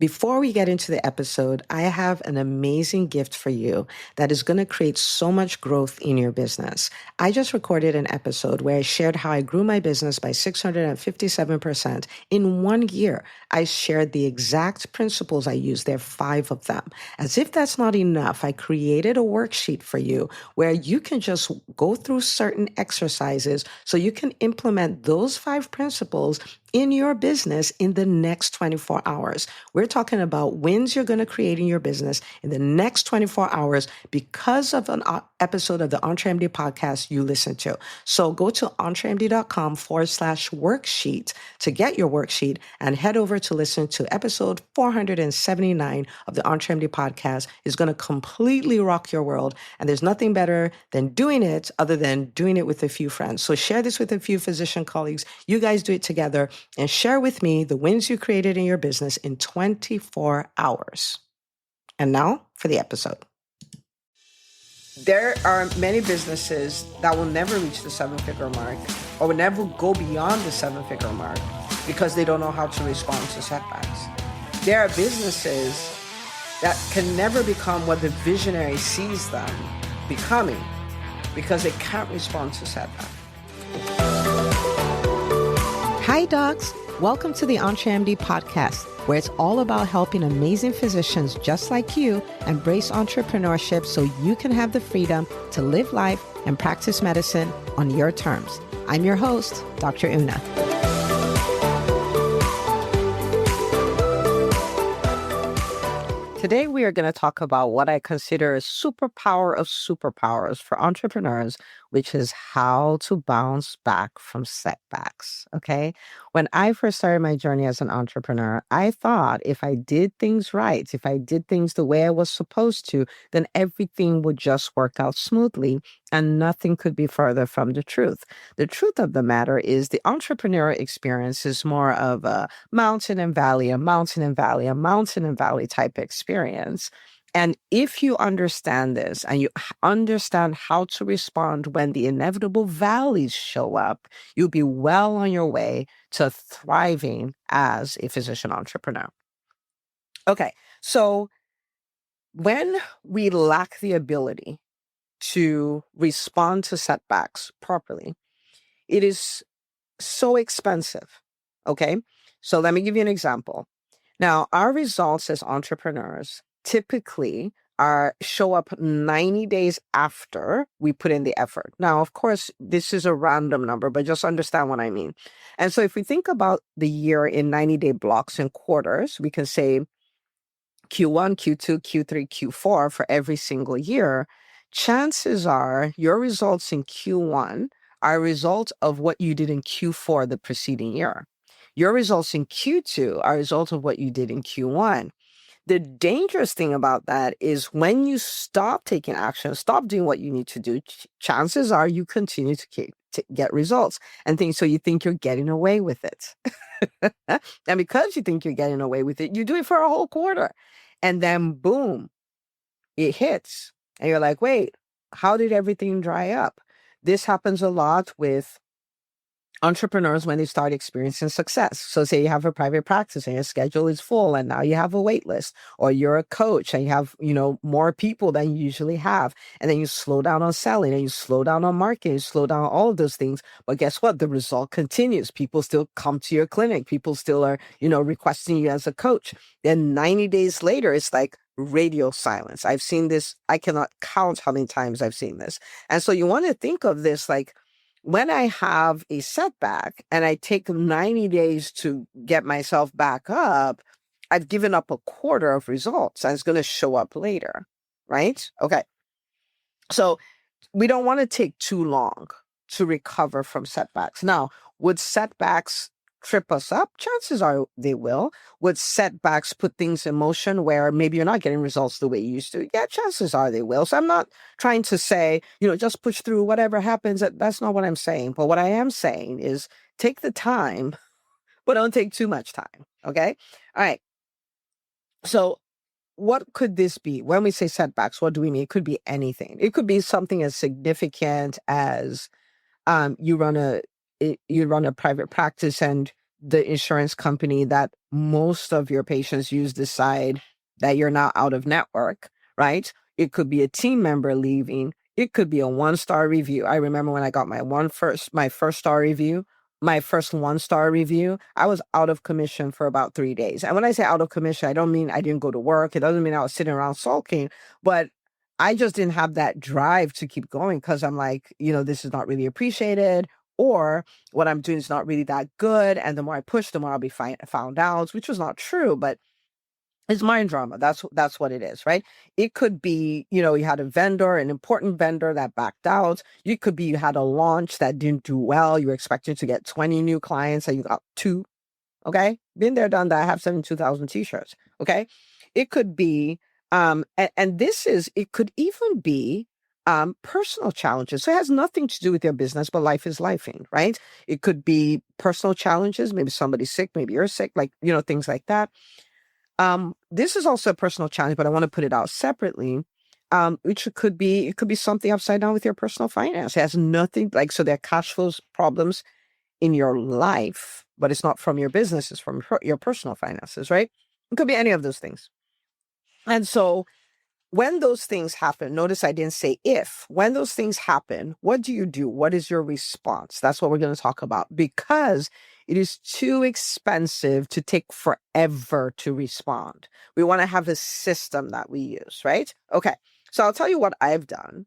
Before we get into the episode, I have an amazing gift for you that is going to create so much growth in your business. I just recorded an episode where I shared how I grew my business by 657% in 1 year. I shared the exact principles I used. There are 5 of them. As if that's not enough, I created a worksheet for you where you can just go through certain exercises so you can implement those 5 principles in your business in the next 24 hours. We're talking about wins you're going to create in your business in the next 24 hours because of an episode of the EntreMD podcast you listen to. So go to entremd.com/worksheet to get your worksheet and head over to listen to episode 479 of the EntreMD podcast. Is going to completely rock your world. And there's nothing better than doing it other than doing it with a few friends. So share this with a few physician colleagues. You guys do it together and share with me the wins you created in your business in 24 hours. And now for the episode. There are many businesses that will never reach the 7-figure mark or will never go beyond the 7-figure mark because they don't know how to respond to setbacks. There are businesses that can never become what the visionary sees them becoming because they can't respond to setbacks. Hi, docs. Welcome to the EntreMD podcast, where it's all about helping amazing physicians just like you embrace entrepreneurship so you can have the freedom to live life and practice medicine on your terms. I'm your host, Dr. Una. Today, we are going to talk about what I consider a superpower of superpowers for entrepreneurs, which is how to bounce back from setbacks. Okay. When I first started my journey as an entrepreneur, I thought if I did things right, if I did things the way I was supposed to, then everything would just work out smoothly and nothing could be further from the truth. The truth of the matter is the entrepreneurial experience is more of a mountain and valley, a mountain and valley, a mountain and valley type experience. And if you understand this and you understand how to respond when the inevitable valleys show up, you'll be well on your way to thriving as a physician entrepreneur. Okay, so when we lack the ability to respond to setbacks properly, it is so expensive. Okay, so let me give you an example. Now, our results as entrepreneurs typically show up 90 days after we put in the effort. Now, of course, this is a random number, but just understand what I mean. And so if we think about the year in 90-day blocks and quarters, we can say Q1, Q2, Q3, Q4 for every single year. Chances are your results in Q1 are a result of what you did in Q4 the preceding year. Your results in Q2 are a result of what you did in Q1. The dangerous thing about that is when you stop taking action, stop doing what you need to do, chances are you continue to get results and things. So you think you're getting away with it. And because you think you're getting away with it, you do it for a whole quarter. And then boom, it hits. And you're like, wait, how did everything dry up? This happens a lot with entrepreneurs when they start experiencing success. So say you have a private practice and your schedule is full and now you have a wait list, or you're a coach and you have, more people than you usually have. And then you slow down on selling and you slow down on marketing, you slow down on all of those things. But guess what? The result continues. People still come to your clinic. People still are, requesting you as a coach. Then 90 days later, it's like radio silence. I've seen this. I cannot count how many times I've seen this. And so you want to think of this like, when I have a setback and I take 90 days to get myself back up, I've given up a quarter of results and it's going to show up later, right? Okay. So we don't want to take too long to recover from setbacks. Now, would setbacks trip us up? Chances are they will. Would setbacks put things in motion where maybe you're not getting results the way you used to? Yeah, chances are they will. So I'm not trying to say, just push through whatever happens. That's not what I'm saying. But what I am saying is take the time, but don't take too much time. Okay. All right. So what could this be? When we say setbacks, what do we mean? It could be anything. It could be something as significant as you run a private practice and the insurance company that most of your patients use decide that you're now out of network, right? It could be a team member leaving. It could be a 1-star review. I remember when I got my first star review, my first 1-star review, I was out of commission for about 3 days. And when I say out of commission, I don't mean I didn't go to work. It doesn't mean I was sitting around sulking, but I just didn't have that drive to keep going because I'm like, this is not really appreciated, or what I'm doing is not really that good. And the more I push, the more I'll be found out, which was not true, but it's mind drama. That's what it is, right? It could be, you had a vendor, an important vendor that backed out. It could be you had a launch that didn't do well. You were expecting to get 20 new clients and you got 2. Okay. Been there, done that. I have 72,000 t-shirts. Okay. It could be, and it could even be personal challenges. So it has nothing to do with your business, but life is lifing, right? It could be personal challenges. Maybe somebody's sick, maybe you're sick, like, things like that. This is also a personal challenge, but I want to put it out separately. Which it could be something upside down with your personal finance. It has nothing, like, so there are cash flows problems in your life, but it's not from your business, it's from your personal finances, right? It could be any of those things. And so when those things happen, notice I didn't say if. When those things happen, what do you do? What is your response? That's what we're going to talk about, because it is too expensive to take forever to respond. We want to have a system that we use, right? Okay. So I'll tell you what I've done,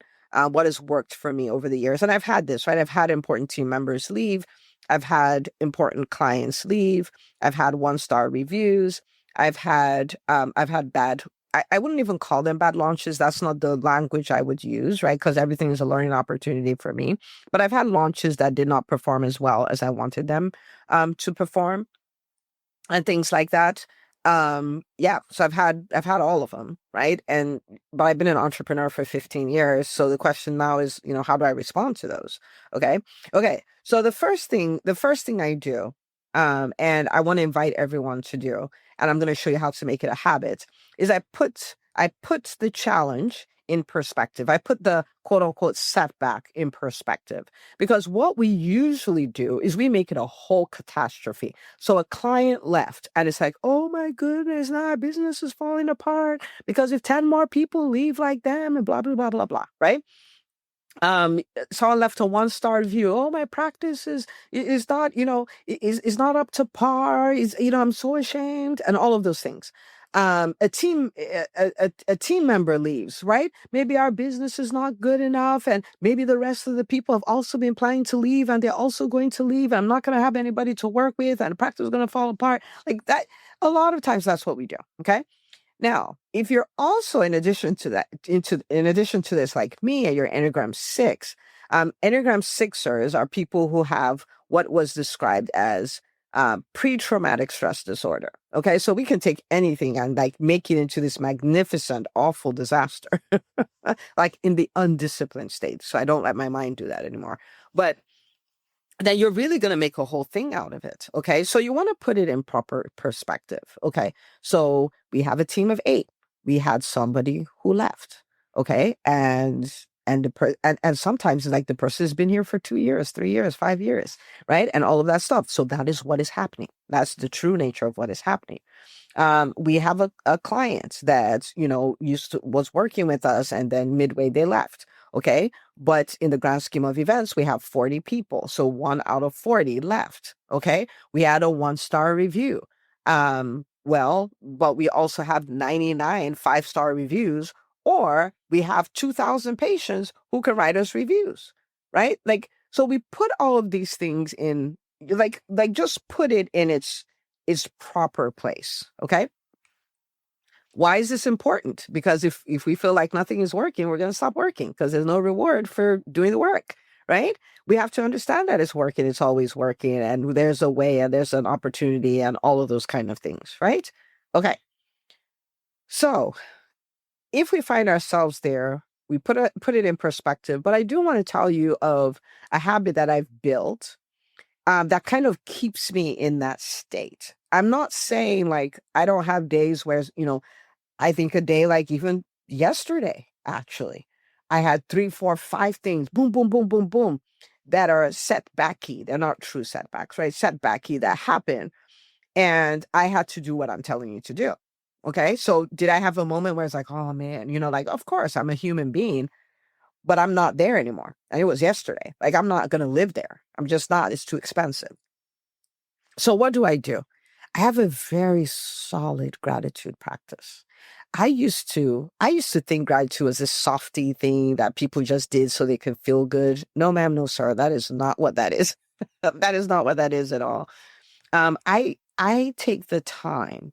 what has worked for me over the years. And I've had this, right? I've had important team members leave. I've had important clients leave. I've had 1-star reviews. I've had bad, I wouldn't even call them bad launches. That's not the language I would use, right? Because everything is a learning opportunity for me. But I've had launches that did not perform as well as I wanted them to perform, and things like that. Yeah, so I've had all of them, right? But I've been an entrepreneur for 15 years. So the question now is, how do I respond to those? Okay. So the first thing I do, and I want to invite everyone to do, and I'm going to show you how to make it a habit, is I put the challenge in perspective. I put the quote unquote setback in perspective, because what we usually do is we make it a whole catastrophe. So a client left and it's like, oh my goodness, now our business is falling apart because if 10 more people leave like them and blah, blah, blah, blah, blah, right? Someone left a 1-star review. Oh, my practice is not, is not up to par. I'm so ashamed, and all of those things. A team member leaves, right? Maybe our business is not good enough, and maybe the rest of the people have also been planning to leave, and they're also going to leave. I'm not going to have anybody to work with, and the practice is going to fall apart. Like that. A lot of times, that's what we do. Okay. Now, if you're also in addition to this, like me, and you're Enneagram 6, Enneagram 6ers are people who have what was described as pre-traumatic stress disorder. Okay, so we can take anything and like make it into this magnificent, awful disaster, like in the undisciplined state. So I don't let my mind do that anymore. But then you're really going to make a whole thing out of it. Okay. So you want to put it in proper perspective. Okay. So we have a team of 8. We had somebody who left. Okay. And sometimes like the person has been here for 2 years, 3 years, 5 years, right? And all of that stuff. So that is what is happening. That's the true nature of what is happening. We have a client that, was working with us, and then midway they left. Okay. But in the grand scheme of events, we have 40 people. So 1 out of 40 left. Okay. We had a 1-star review. But we also have 99 5-star reviews, or we have 2,000 patients who can write us reviews, right? Like, so we put all of these things in, like just put it in its proper place. Okay. Why is this important? Because if we feel like nothing is working, we're going to stop working because there's no reward for doing the work, right? We have to understand that it's working. It's always working, and there's a way, and there's an opportunity, and all of those kind of things, right? Okay. So if we find ourselves there, we put it in perspective. But I do want to tell you of a habit that I've built that kind of keeps me in that state. I'm not saying like I don't have days where, I think a day like even yesterday, actually, I had 3, 4, 5 things, boom, boom, boom, boom, boom. that are setbacky. They're not true setbacks, right? Setbacky that happen. And I had to do what I'm telling you to do. Okay. So did I have a moment where it's like, oh man, like, of course I'm a human being, but I'm not there anymore. And it was yesterday. Like, I'm not going to live there. I'm just not. It's too expensive. So what do? I have a very solid gratitude practice. I used to think gratitude was this softy thing that people just did so they could feel good. No, ma'am, no, sir. That is not what that is. That is not what that is at all. I take the time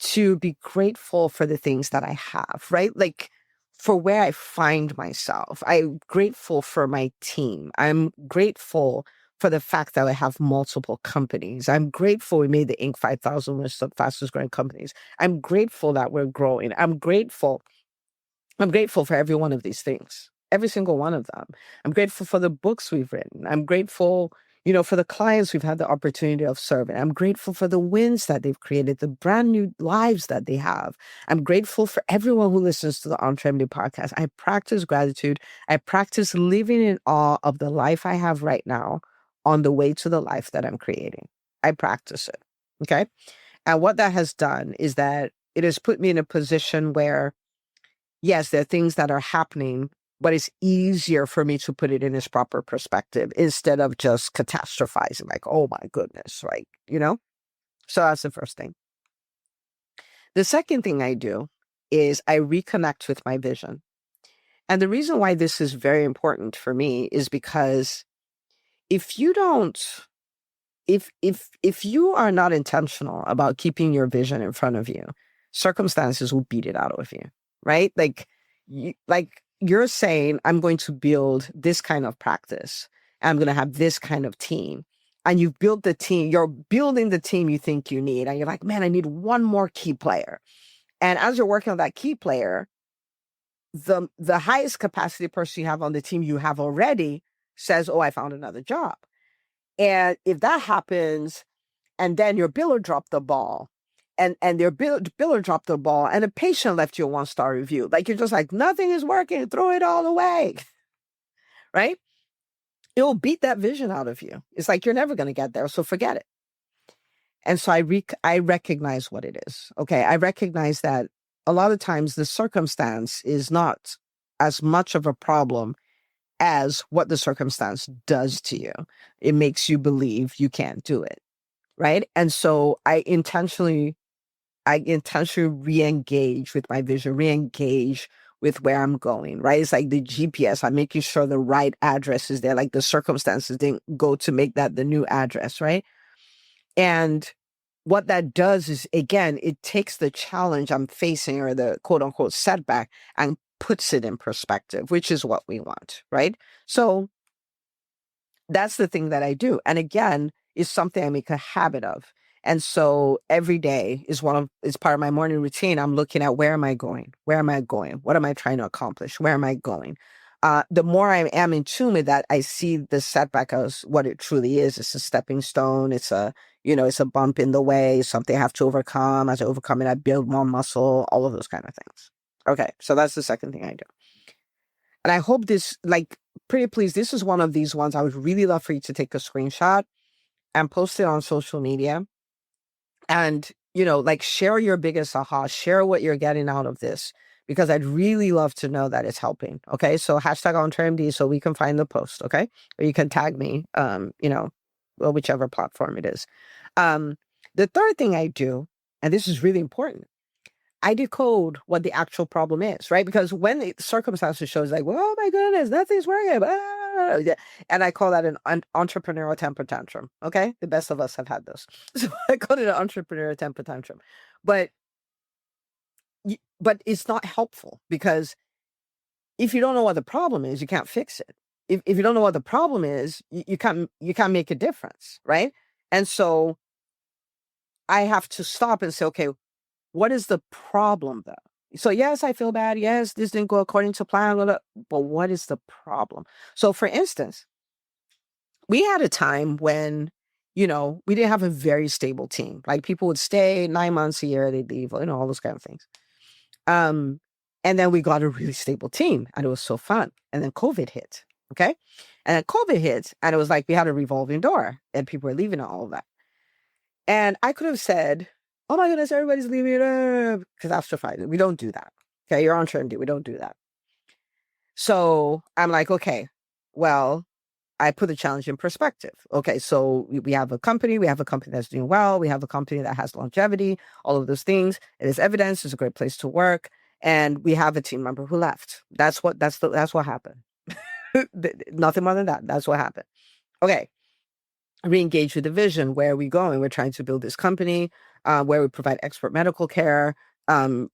to be grateful for the things that I have, right? Like, for where I find myself. I'm grateful for my team. I'm grateful for the fact that I have multiple companies. I'm grateful we made the Inc. 5000 list of fastest growing companies. I'm grateful that we're growing. I'm grateful for every one of these things, every single one of them. I'm grateful for the books we've written. I'm grateful, for the clients we've had the opportunity of serving. I'm grateful for the wins that they've created, the brand new lives that they have. I'm grateful for everyone who listens to the Entremedy podcast. I practice gratitude. I practice living in awe of the life I have right now on the way to the life that I'm creating. I practice it. Okay. And what that has done is that it has put me in a position where, yes, there are things that are happening, but it's easier for me to put it in its proper perspective instead of just catastrophizing, like, oh my goodness, right? So that's the first thing. The second thing I do is I reconnect with my vision. And the reason why this is very important for me is because if you don't, if you are not intentional about keeping your vision in front of you, circumstances will beat it out of you, right? Like you're saying, I'm going to build this kind of practice. I'm going to have this kind of team. And you've built the team, you're building the team you think you need. And you're like, man, I need one more key player. And as you're working on that key player, the highest capacity person you have on the team you have already says, oh, I found another job. And if that happens, and then your biller dropped the ball, and their biller dropped the ball, and a patient left you a 1-star review, like, you're just like, nothing is working, throw it all away, right? It will beat that vision out of you. It's like, you're never going to get there, so forget it. And so I recognize what it is. Okay, I recognize that a lot of times the circumstance is not as much of a problem as what the circumstance does to you. It makes you believe you can't do it, right? And so I intentionally re-engage with my vision, re-engage with where I'm going, right? It's like the GPS. I'm making sure the right address is there, like the circumstances didn't go to make that the new address, right? And what that does is, again, it takes the challenge I'm facing, or the quote unquote setback, and puts it in perspective, which is what we want, right? So that's the thing that I do. And again, is something I make a habit of. And so every day is part of my morning routine. I'm looking at, where am I going? Where am I going? What am I trying to accomplish? Where am I going? The more I am in tune with that, I see the setback as what it truly is. It's a stepping stone. It's a bump in the way, something I have to overcome. As I overcome it, I build more muscle, all of those kind of things. Okay. So that's the second thing I do. And I hope this, like, pretty please, this is one of these ones I would really love for you to take a screenshot and post it on social media. And, like, share your biggest aha, share what you're getting out of this, because I'd really love to know that it's helping. Okay. So #OnTrainMD, so we can find the post. Okay. Or you can tag me, well, whichever platform it is. The third thing I do, and this is really important, I decode what the actual problem is, right? Because when the circumstances shows, like, well, oh my goodness, nothing's working. And I call that an entrepreneurial temper tantrum. Okay. The best of us have had those. So I call it an entrepreneurial temper tantrum. But it's not helpful, because if you don't know what the problem is, you can't fix it. If you don't know what the problem is, you can't make a difference, right? And so I have to stop and say, okay, what is the problem though? So yes, I feel bad. Yes, this didn't go according to plan. But what is the problem? So for instance, we had a time when, we didn't have a very stable team. Like, people would stay 9 months, a year, they'd leave, all those kind of things. And then we got a really stable team, and it was so fun. And then COVID hit, Okay. And then COVID hit, and it was like we had a revolving door and people were leaving and all of that. And I could have said, oh my goodness, everybody's leaving it, catastrophizing. We don't do that. Okay. You're on trendy. We don't do that. So I'm like, okay, well, I put the challenge in perspective. Okay, so we have a company, that's doing well, we have a company that has longevity, all of those things. It is evidence, it's a great place to work, and we have a team member who left. That's what happened. Nothing more than that. That's what happened. Okay, re-engage with the vision. Where are we going? We're trying to build this company where we provide expert medical care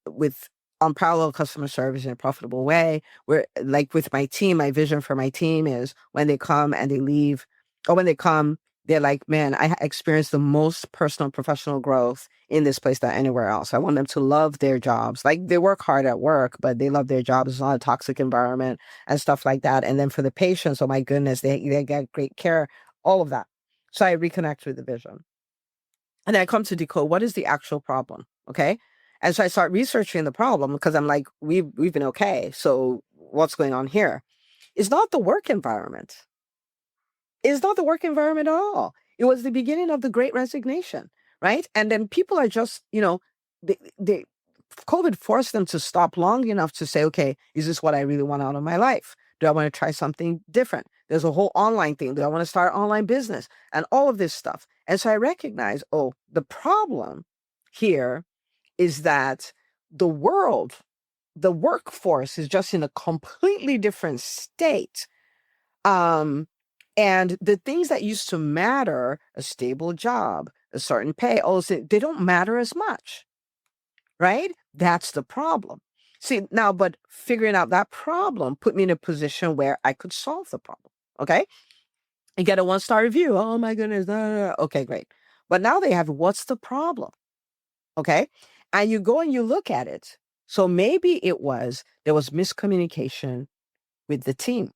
with unparalleled customer service in a profitable way. We're like with my team, my vision for my team is when they come and they leave, or when they come, they're like, man, I experienced the most personal professional growth in this place than anywhere else. I want them to love their jobs. Like they work hard at work, but they love their jobs. It's not a toxic environment and stuff like that. And then for the patients, oh my goodness, they get great care, all of that. So I reconnect with the vision. And then I come to decode what is the actual problem. Okay. And so I start researching the problem because I'm like, we've been okay. So what's going on here? It's not the work environment. It's not the work environment at all. It was the beginning of the great resignation, right? And then people are just, they COVID forced them to stop long enough to say, okay, is this what I really want out of my life? Do I want to try something different? There's a whole online thing. Do I want to start online business and all of this stuff? And so I recognize, oh, the problem here is that the world, the workforce is just in a completely different state. And the things that used to matter, a stable job, a certain pay, all those things, they don't matter as much, right? That's the problem. See, now, but figuring out that problem put me in a position where I could solve the problem. Okay. You get a 1-star review. Oh my goodness. Okay, great. But now they have what's the problem? Okay. And you go and you look at it. So maybe there was miscommunication with the team.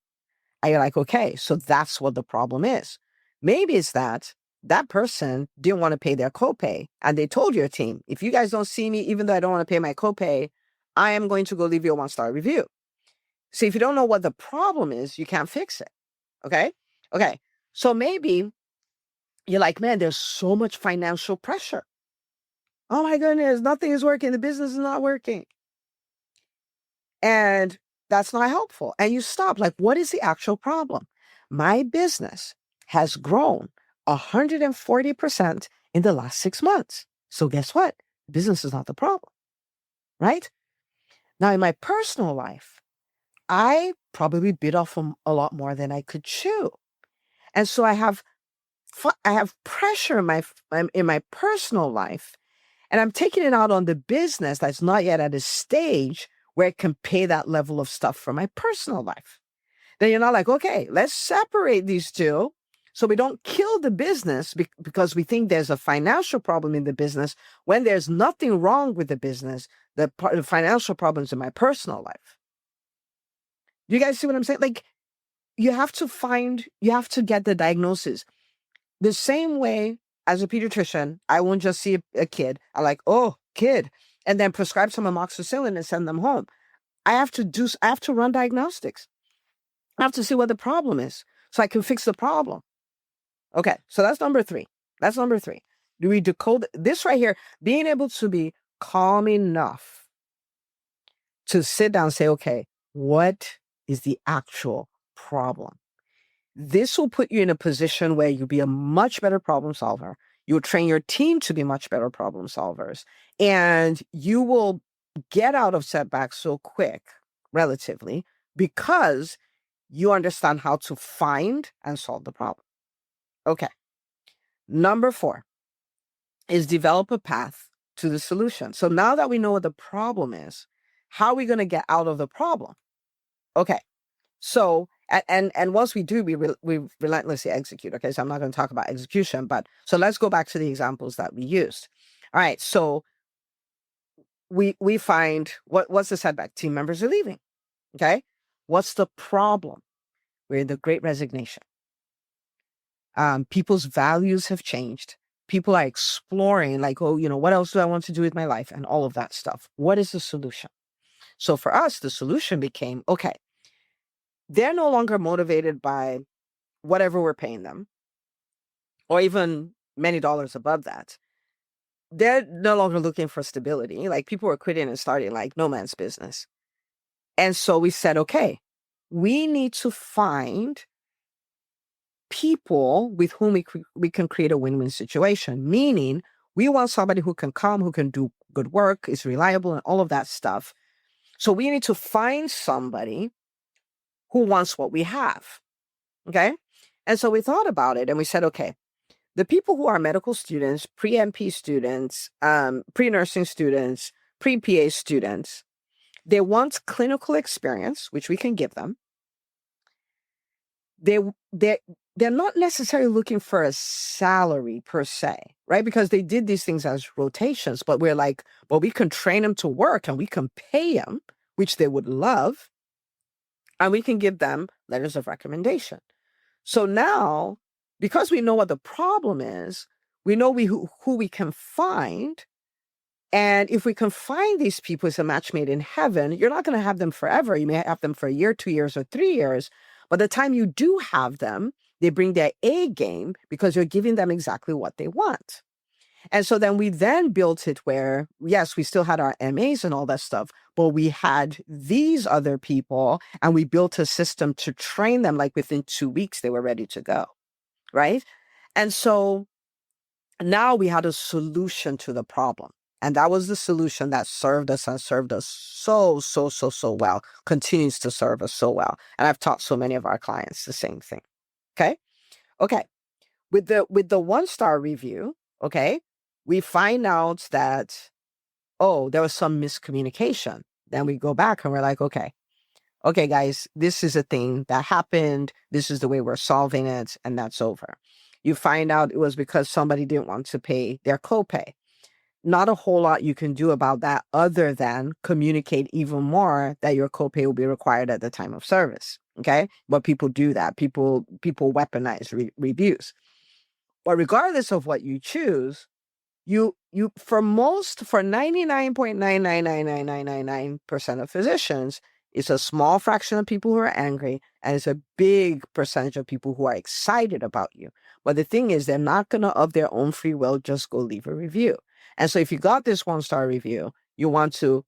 And you're like, okay, so that's what the problem is. Maybe it's that person didn't want to pay their copay. And they told your team, if you guys don't see me, even though I don't want to pay my copay, I am going to go leave you a 1-star review. See, if you don't know what the problem is, you can't fix it. Okay. Okay. So maybe you're like, man, there's so much financial pressure. Oh my goodness, nothing is working. The business is not working. And that's not helpful. And you stop. Like, what is the actual problem? My business has grown 140% in the last 6 months. So guess what? Business is not the problem, right? Now, in my personal life, I probably bit off a lot more than I could chew. And so I have pressure in my personal life, and I'm taking it out on the business that's not yet at a stage where it can pay that level of stuff for my personal life. Then you're not like, okay, let's separate these two so we don't kill the business because we think there's a financial problem in the business when there's nothing wrong with the business. The financial problems in my personal life. Do you guys see what I'm saying? Like, you have to get the diagnosis. The same way as a pediatrician, I won't just see a kid. I like, oh, kid, and then prescribe some amoxicillin and send them home. I have to run diagnostics. I have to see what the problem is so I can fix the problem. Okay, so that's number 3. Do we decode this right here? Being able to be calm enough to sit down and say, okay, what is the actual problem? This will put you in a position where you'll be a much better problem solver. You'll train your team to be much better problem solvers. And you will get out of setbacks so quick, relatively, because you understand how to find and solve the problem. Okay. Number 4 is develop a path to the solution. So now that we know what the problem is, how are we going to get out of the problem? Okay. So, and once we do, we relentlessly execute. Okay, so I'm not going to talk about execution, but so let's go back to the examples that we used. All right, so we find what's the setback? Team members are leaving. Okay, what's the problem? We're in the Great Resignation. People's values have changed. People are exploring, like, oh, what else do I want to do with my life, and all of that stuff. What is the solution? So for us, the solution became, okay, they're no longer motivated by whatever we're paying them, or even many dollars above that. They're no longer looking for stability. Like, people were quitting and starting like no man's business. And so we said, okay, we need to find people with whom we can create a win-win situation. Meaning, we want somebody who can come, who can do good work, is reliable, and all of that stuff. So we need to find somebody who wants what we have. Okay. And so we thought about it and we said, okay, the people who are medical students, pre-MP students, pre-nursing students, pre-PA students, they want clinical experience, which we can give them. They they're not necessarily looking for a salary per se, right? Because they did these things as rotations, but we're like, well, we can train them to work and we can pay them, which they would love, and we can give them letters of recommendation. So now, because we know what the problem is, we know who we can find. And if we can find these people, it's a match made in heaven. You're not going to have them forever. You may have them for a year, 2 years, or 3 years. By the time you do have them, they bring their A game because you're giving them exactly what they want. And so then we then built it where, yes, we still had our MAs and all that stuff, but we had these other people and we built a system to train them. Like, within 2 weeks, they were ready to go. Right. And so now we had a solution to the problem. And that was the solution that served us and served us so, so, so, so well, continues to serve us so well. And I've taught so many of our clients the same thing. Okay. Okay. With the 1-star review, okay, we find out that, oh, there was some miscommunication. Then we go back and we're like, okay, guys, this is a thing that happened. This is the way we're solving it. And that's over. You find out it was because somebody didn't want to pay their copay. Not a whole lot you can do about that other than communicate even more that your copay will be required at the time of service. Okay. But people do that. People weaponize reviews. But regardless of what you choose, you for 99.9999999% of physicians, it's a small fraction of people who are angry, and it's a big percentage of people who are excited about you. But the thing is, they're not going to, of their own free will, just go leave a review. And so if you got this 1-star review, you want to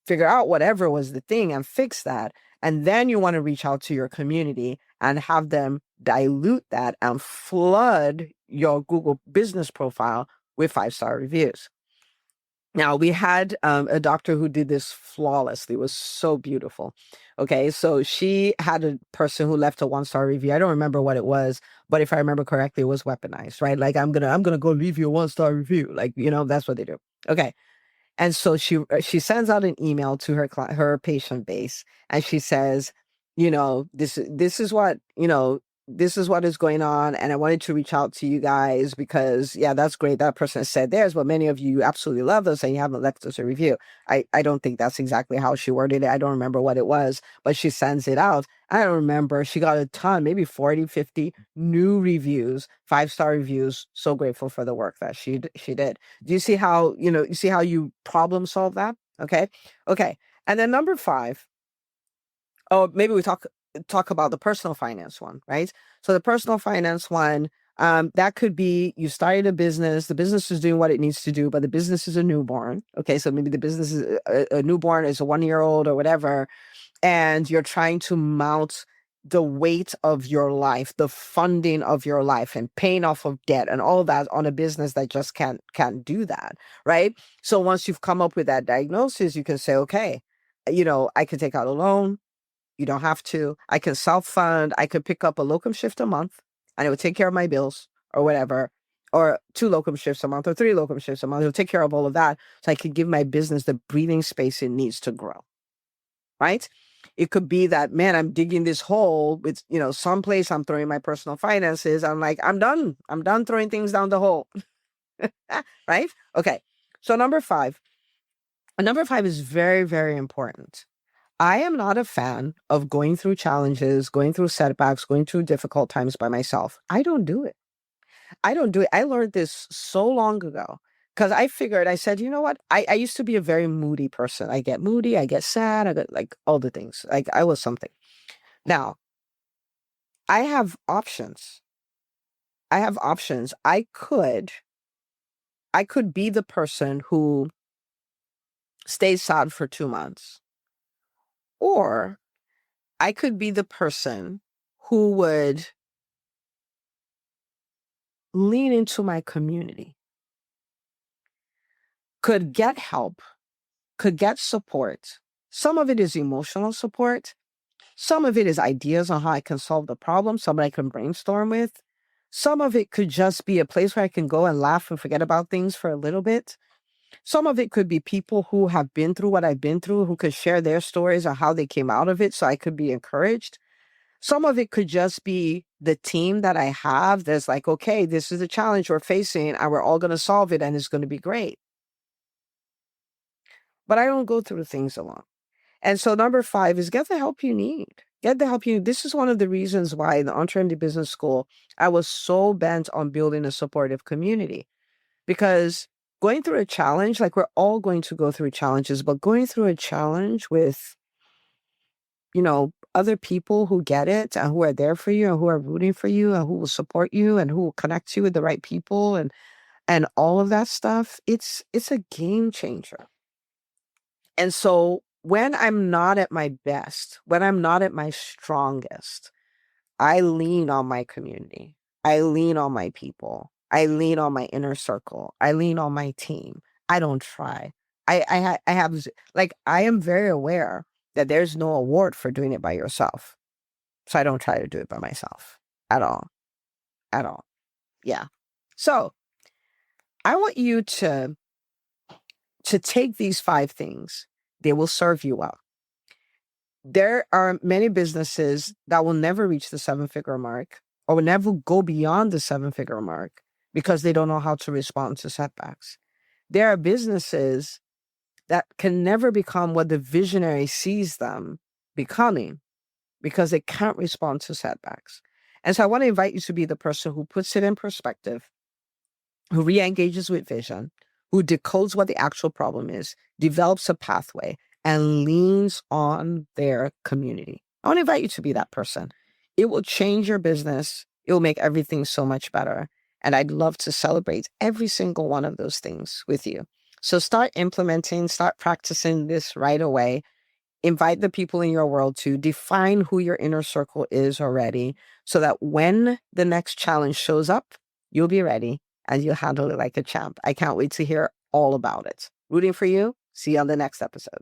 figure out whatever was the thing and fix that. And then you want to reach out to your community and have them dilute that and flood your Google business profile with 5-star reviews. Now, we had a doctor who did this flawlessly. It was so beautiful. Okay, so she had a person who left a 1-star review. I don't remember what it was, but if I remember correctly, it was weaponized, right? Like, I'm gonna go leave you a 1-star review. Like, that's what they do. Okay. And so she sends out an email to her patient base, and she says, this is what, this is what is going on, and I wanted to reach out to you guys because, yeah, that's great. That person said theirs, but many of you absolutely love us and you haven't left us a review. I don't think that's exactly how she worded it. I don't remember what it was, but she sends it out. I don't remember. She got a ton, maybe 40, 50 new reviews, 5-star reviews. So grateful for the work that she did. Do you see how, you problem solve that? Okay. Okay. And then number 5, oh, maybe we talk about the personal finance one, right? So the personal finance one, that could be, you started a business, the business is doing what it needs to do, but the business is a newborn. Okay. So maybe the business is a newborn, is a 1-year-old or whatever, and you're trying to mount the weight of your life, the funding of your life, and paying off of debt and all that on a business that just can't do that, right? So once you've come up with that diagnosis, you can say, okay, I could take out a loan. You don't have to. I can self-fund. I could pick up a locum shift a month and it would take care of my bills or whatever, or 2 locum shifts a month or 3 locum shifts a month. It'll take care of all of that. So I can give my business the breathing space it needs to grow. Right? It could be that, man, I'm digging this hole with, someplace I'm throwing my personal finances. I'm like, I'm done. I'm done throwing things down the hole. Right? Okay. So number 5 is very, very important. I am not a fan of going through challenges, going through setbacks, going through difficult times by myself. I don't do it. I learned this so long ago because I said, you know what? I used to be a very moody person. I get moody, I get sad, I get like all the things. Like, I was something. Now, I have options. I have options. I could be the person who stays sad for 2 months, or I could be the person who would lean into my community, could get help, could get support. Some of it is emotional support. Some of it is ideas on how I can solve the problem, somebody I can brainstorm with. Some of it could just be a place where I can go and laugh and forget about things for a little bit. Some of it could be people who have been through what I've been through, who could share their stories on how they came out of it so I could be encouraged. Some of it could just be the team that I have that's like, okay, this is the challenge we're facing and we're all going to solve it and it's going to be great. But I don't go through things alone. And so number 5 is get the help you need. Get the help you need. This is one of the reasons why in the Entrepreneur Business School, I was so bent on building a supportive community. Because going through a challenge, like we're all going to go through challenges, but going through a challenge with, other people who get it and who are there for you and who are rooting for you and who will support you and who will connect you with the right people and all of that stuff, it's a game changer. And so when I'm not at my best, when I'm not at my strongest, I lean on my community. I lean on my people. I lean on my inner circle. I lean on my team. I don't try. I have, like, I am very aware that there's no award for doing it by yourself. So I don't try to do it by myself at all. At all. Yeah. So I want you to take these 5 things. They will serve you well. There are many businesses that will never reach the 7-figure mark or will never go beyond the 7-figure mark because they don't know how to respond to setbacks. There are businesses that can never become what the visionary sees them becoming because they can't respond to setbacks. And so I want to invite you to be the person who puts it in perspective, who re-engages with vision, who decodes what the actual problem is, develops a pathway, and leans on their community. I want to invite you to be that person. It will change your business. It will make everything so much better. And I'd love to celebrate every single one of those things with you. So start implementing, start practicing this right away. Invite the people in your world to define who your inner circle is already so that when the next challenge shows up, you'll be ready and you'll handle it like a champ. I can't wait to hear all about it. Rooting for you. See you on the next episode.